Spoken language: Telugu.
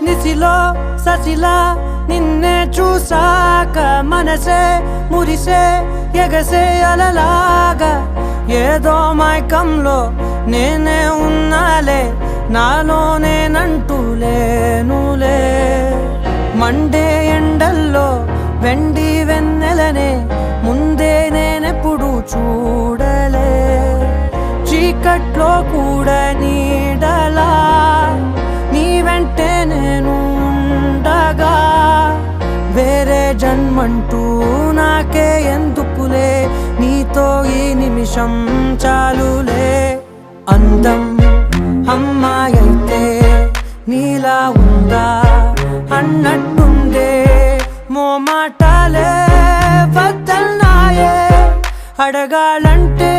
నిసిలో ససిలా నిన్నే చూసాక మనసే మురిసే ఎగసే అలలాగా ఏదో మైకంలో నేనే ఉన్నాలే నాలోనేనంటూ లేనులే మండే ఎండల్లో వెండి వెన్నెలనే ముందే నేనెప్పుడు చూడలే చీకట్లో కూడా నీడలా నీ వెంటే నేను ఉండగా వేరే జన్మంటూ నాకే ఎందుకులే నీతో ఈ నిమిషం చాలులే అందం అమ్మాయైతే నీలా ఉందా అన్నట్టుండే మోమాటాలే వద్దన్నాయే అడగాలంటే